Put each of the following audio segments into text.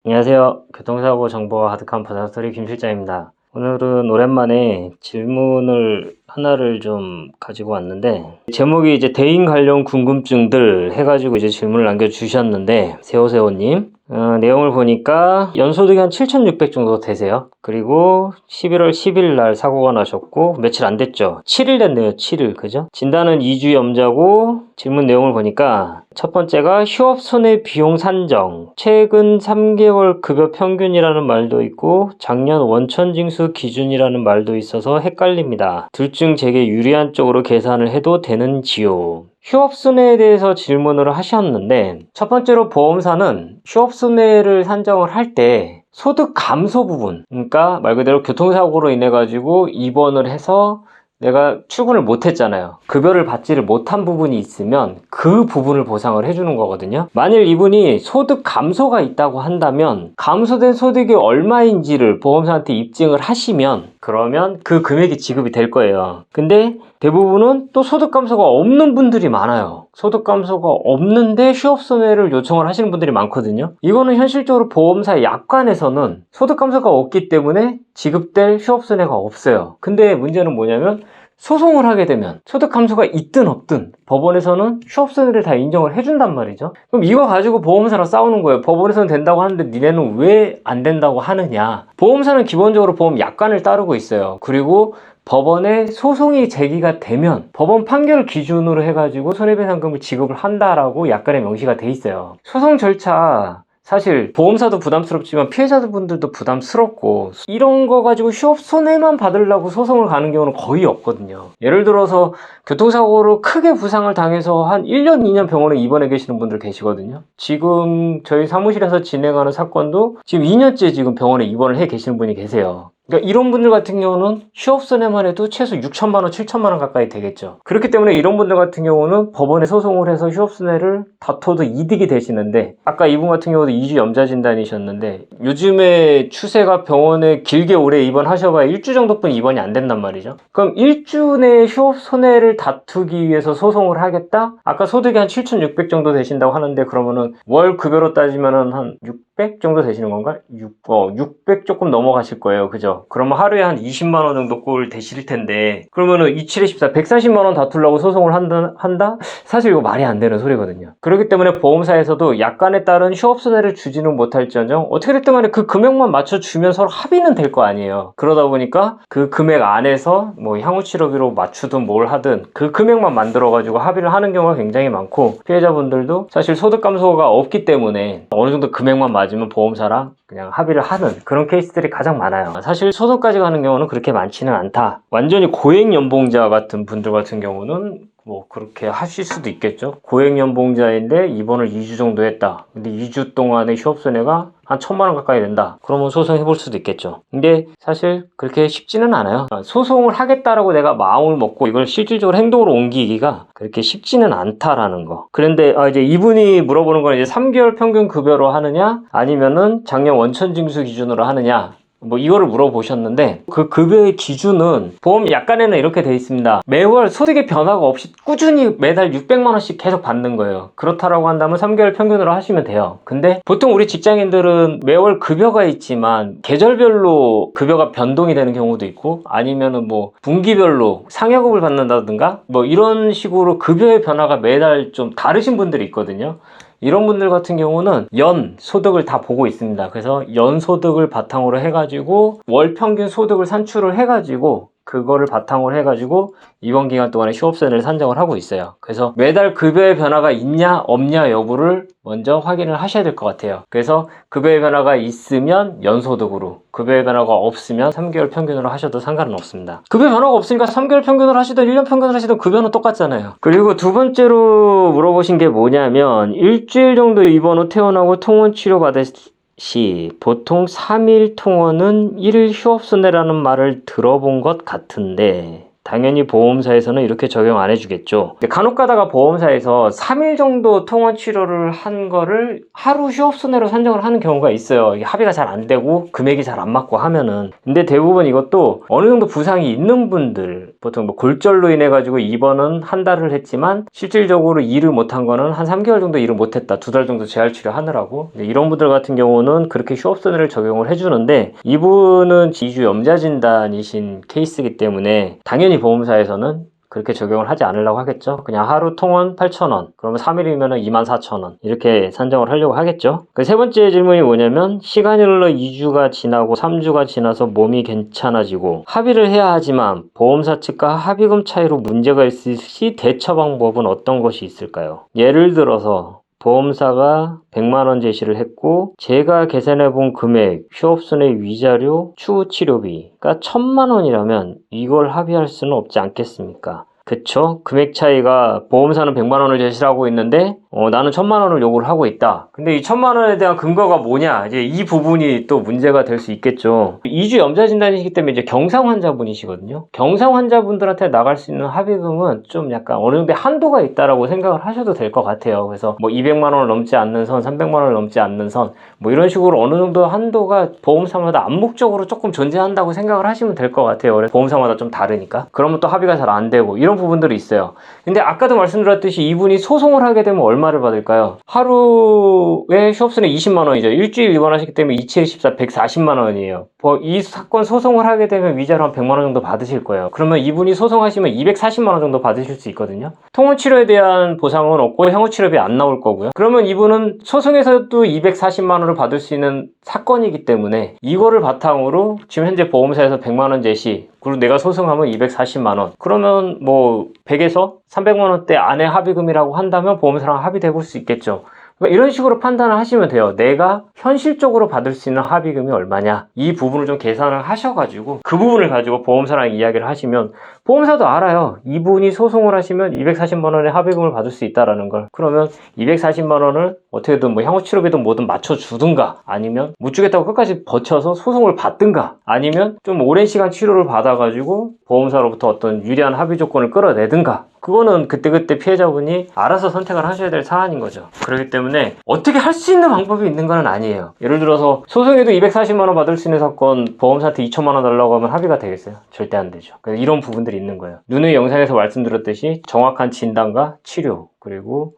안녕하세요. 교통사고 정보와 가득한 부산스토리 김 실장입니다. 오늘은 오랜만에 질문을 하나를 좀 가지고 왔는데, 제목이 이제 대인 관련 궁금증들 해가지고 이제 질문을 남겨주셨는데, 세호세호님 내용을 보니까 연소득이 한 7,600 정도 되세요. 그리고 11월 10일 날 사고가 나셨고 며칠 안 됐죠. 7일 됐네요. 7일. 그죠? 진단은 2주 염자고, 질문 내용을 보니까 첫 번째가 휴업 손해 비용 산정, 최근 3개월 급여 평균이라는 말도 있고 작년 원천 징수 기준이라는 말도 있어서 헷갈립니다. 둘 중 제게 유리한 쪽으로 계산을 해도 되는지요? 휴업손해에 대해서 질문을 하셨는데, 첫 번째로 보험사는 휴업손해를 산정을 할 때 소득 감소 부분, 그러니까 말 그대로 교통사고로 인해 가지고 입원을 해서 내가 출근을 못했잖아요. 급여를 받지를 못한 부분이 있으면 그 부분을 보상을 해주는 거거든요. 만일 이분이 소득 감소가 있다고 한다면 감소된 소득이 얼마인지를 보험사한테 입증을 하시면 그러면 그 금액이 지급이 될 거예요. 근데 대부분은 또 소득 감소가 없는 분들이 많아요. 소득 감소가 없는데 휴업손해를 요청을 하시는 분들이 많거든요. 이거는 현실적으로 보험사 약관에서는 소득 감소가 없기 때문에 지급될 휴업손해가 없어요. 근데 문제는 뭐냐면 소송을 하게 되면 소득 감소가 있든 없든 법원에서는 휴업손해를 다 인정을 해준단 말이죠. 그럼 이거 가지고 보험사랑 싸우는 거예요. 법원에서는 된다고 하는데 니네는 왜 안 된다고 하느냐. 보험사는 기본적으로 보험 약관을 따르고 있어요. 그리고 법원에 소송이 제기가 되면 법원 판결 기준으로 해가지고 손해배상금을 지급을 한다라고 약관에 명시가 돼 있어요. 소송 절차 사실 보험사도 부담스럽지만 피해자분들도 부담스럽고, 이런 거 가지고 휴업 손해만 받으려고 소송을 가는 경우는 거의 없거든요. 예를 들어서 교통사고로 크게 부상을 당해서 한 1년, 2년 병원에 입원해 계시는 분들 계시거든요. 지금 저희 사무실에서 진행하는 사건도 지금 2년째 지금 병원에 입원을 해 계시는 분이 계세요. 그러니까 이런 분들 같은 경우는 휴업손해만 해도 최소 6천만 원, 7천만 원 가까이 되겠죠. 그렇기 때문에 이런 분들 같은 경우는 법원에 소송을 해서 휴업손해를 다퉈도 이득이 되시는데, 아까 이분 같은 경우도 2주 염자 진단이셨는데 요즘에 추세가 병원에 길게 오래 입원하셔봐야 1주 정도뿐 입원이 안 된단 말이죠. 그럼 1주 내에 휴업손해를 다투기 위해서 소송을 하겠다? 아까 소득이 한 7,600 정도 되신다고 하는데, 그러면은 월 급여로 따지면은 한 600 정도 되시는 건가? 600 조금 넘어가실 거예요. 그죠? 그러면 하루에 한 20만 원 정도 꼴 되실 텐데, 그러면은 27에 14, 140만 원 다투려고 소송을 한다? 사실 이거 말이 안 되는 소리거든요. 그렇기 때문에 보험사에서도 약관에 따른 휴업손해를 주지는 못할지언정 어떻게 됐든 간에 그 금액만 맞춰주면 서로 합의는 될 거 아니에요. 그러다 보니까 그 금액 안에서 뭐 향후치료비로 맞추든 뭘 하든 그 금액만 만들어가지고 합의를 하는 경우가 굉장히 많고, 피해자분들도 사실 소득 감소가 없기 때문에 어느 정도 금액만 맞으면 보험사랑 그냥 합의를 하는 그런 케이스들이 가장 많아요. 사실 소송까지 가는 경우는 그렇게 많지는 않다. 완전히 고액연봉자 같은 분들 같은 경우는 뭐 그렇게 하실 수도 있겠죠. 고액연봉자인데 입원을 2주 정도 했다. 근데 2주 동안의 휴업손해가 한 1,000만 원 가까이 된다. 그러면 소송해볼 수도 있겠죠. 근데 사실 그렇게 쉽지는 않아요. 소송을 하겠다라고 내가 마음을 먹고 이걸 실질적으로 행동으로 옮기기가 그렇게 쉽지는 않다라는 거. 그런데 이제 이분이 물어보는 건 이제 3개월 평균 급여로 하느냐, 아니면은 작년 원천 징수 기준으로 하느냐, 뭐 이거를 물어보셨는데, 그 급여의 기준은 보험 약관에는 이렇게 돼 있습니다. 매월 소득의 변화가 없이 꾸준히 매달 600만 원씩 계속 받는 거예요. 그렇다라고 한다면 3개월 평균으로 하시면 돼요. 근데 보통 우리 직장인들은 매월 급여가 있지만 계절별로 급여가 변동이 되는 경우도 있고, 아니면은 뭐 분기별로 상여급을 받는다든가 뭐 이런 식으로 급여의 변화가 매달 좀 다르신 분들이 있거든요. 이런 분들 같은 경우는 연 소득을 다 보고 있습니다. 그래서 연 소득을 바탕으로 해가지고 월 평균 소득을 산출을 해가지고 그거를 바탕으로 해가지고 입원 기간 동안에 휴업손해를 산정을 하고 있어요. 그래서 매달 급여의 변화가 있냐 없냐 여부를 먼저 확인을 하셔야 될 것 같아요. 그래서 급여의 변화가 있으면 연소득으로, 급여의 변화가 없으면 3개월 평균으로 하셔도 상관은 없습니다. 급여 변화가 없으니까 3개월 평균으로 하시든 1년 평균으로 하시든 급여는 똑같잖아요. 그리고 두 번째로 물어보신 게 뭐냐면, 일주일 정도 입원 후 퇴원하고 통원 치료 받으시 보통 3일 통원은 1일 휴업손해라는 말을 들어본 것 같은데, 당연히 보험사에서는 이렇게 적용 안 해주겠죠. 간혹 가다가 보험사에서 3일 정도 통원 치료를 한 거를 하루 휴업손해로 산정을 하는 경우가 있어요. 이게 합의가 잘 안 되고 금액이 잘 안 맞고 하면은. 근데 대부분 이것도 어느 정도 부상이 있는 분들, 보통 뭐 골절로 인해 가지고 입원은 한 달을 했지만 실질적으로 일을 못한 거는 한 3개월 정도 일을 못했다, 2달 정도 재활 치료하느라고. 이런 분들 같은 경우는 그렇게 휴업손해를 적용을 해주는데, 이분은 2주 염좌 진단이신 케이스이기 때문에 당연히 보험사에서는 그렇게 적용을 하지 않으려고 하겠죠. 그냥 하루 통원 8,000원, 그러면 3일이면 24,000원 이렇게 산정을 하려고 하겠죠. 그 세 번째 질문이 뭐냐면, 시간이 흘러 2주가 지나고 3주가 지나서 몸이 괜찮아지고 합의를 해야 하지만 보험사 측과 합의금 차이로 문제가 있을 시 대처 방법은 어떤 것이 있을까요? 예를 들어서 보험사가 100만원 제시를 했고, 제가 계산해 본 금액, 휴업손해 위자료, 추후 치료비가 1000만원이라면 이걸 합의할 수는 없지 않겠습니까? 그쵸? 금액 차이가, 보험사는 100만원을 제시를 하고 있는데 나는 1000만원을 요구를 하고 있다. 근데 이 1000만원에 대한 근거가 뭐냐, 이제 이 부분이 또 문제가 될 수 있겠죠. 2주 염좌 진단이시기 때문에 이제 경상 환자분이시거든요. 경상 환자분들한테 나갈 수 있는 합의금은 좀 약간 어느 정도 한도가 있다라고 생각을 하셔도 될 것 같아요. 그래서 뭐 200만원을 넘지 않는 선, 300만원을 넘지 않는 선, 뭐 이런 식으로 어느 정도 한도가 보험사마다 암묵적으로 조금 존재한다고 생각을 하시면 될 것 같아요. 그래서 보험사마다 좀 다르니까. 그러면 또 합의가 잘 안 되고 이런 부분들이 있어요. 근데 아까도 말씀드렸듯이 이분이 소송을 하게 되면 얼마를 받을까요? 하루에 휴업손해 20만원이죠. 일주일 입원하시기 때문에 27, 14, 140만원이에요. 이 사건 소송을 하게 되면 위자료 한 100만원 정도 받으실 거예요. 그러면 이분이 소송하시면 240만원 정도 받으실 수 있거든요. 통원치료에 대한 보상은 없고 향후치료비 안 나올 거고요. 그러면 이분은 소송에서도 240만원을 받을 수 있는 사건이기 때문에 이거를 바탕으로 지금 현재 보험사에서 100만원 제시, 그리고 내가 소송하면 240만원, 그러면 뭐 100에서 300만원대 안에 합의금이라고 한다면 보험사랑 합의돼 볼 수 있겠죠. 그러니까 이런 식으로 판단을 하시면 돼요. 내가 현실적으로 받을 수 있는 합의금이 얼마냐, 이 부분을 좀 계산을 하셔가지고 그 부분을 가지고 보험사랑 이야기를 하시면 보험사도 알아요. 이분이 소송을 하시면 240만원의 합의금을 받을 수 있다라는 걸. 그러면 240만원을 어떻게든 뭐 향후치료비든 뭐든 맞춰주든가, 아니면 못 주겠다고 끝까지 버텨서 소송을 받든가, 아니면 좀 오랜 시간 치료를 받아가지고 보험사로부터 어떤 유리한 합의 조건을 끌어내든가, 그거는 그때그때 피해자분이 알아서 선택을 하셔야 될 사안인 거죠. 그렇기 때문에 어떻게 할 수 있는 방법이 있는 건 아니에요. 예를 들어서 소송에도 240만원 받을 수 있는 사건 보험사한테 2천만원 달라고 하면 합의가 되겠어요? 절대 안 되죠. 이런 부분들이 있는 거예요. 누누이 영상에서 말씀드렸듯이 정확한 진단과 치료, 그리고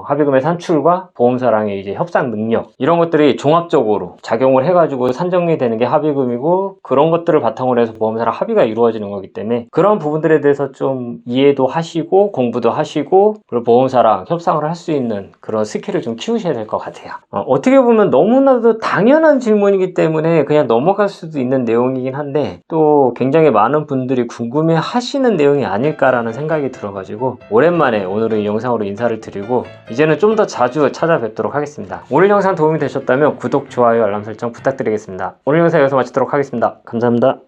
합의금의 산출과 보험사랑의 이제 협상 능력, 이런 것들이 종합적으로 작용을 해가지고 산정이 되는 게 합의금이고, 그런 것들을 바탕으로 해서 보험사랑 합의가 이루어지는 거기 때문에 그런 부분들에 대해서 좀 이해도 하시고 공부도 하시고, 그리고 보험사랑 협상을 할 수 있는 그런 스킬을 좀 키우셔야 될 것 같아요. 어떻게 보면 너무나도 당연한 질문이기 때문에 그냥 넘어갈 수도 있는 내용이긴 한데, 또 굉장히 많은 분들이 궁금해 하시는 내용이 아닐까라는 생각이 들어가지고 오랜만에 오늘은 이 영상으로 인사를 드리고, 이제는 좀 더 자주 찾아뵙도록 하겠습니다. 오늘 영상 도움이 되셨다면 구독, 좋아요, 알람 설정 부탁드리겠습니다. 오늘 영상 여기서 마치도록 하겠습니다. 감사합니다.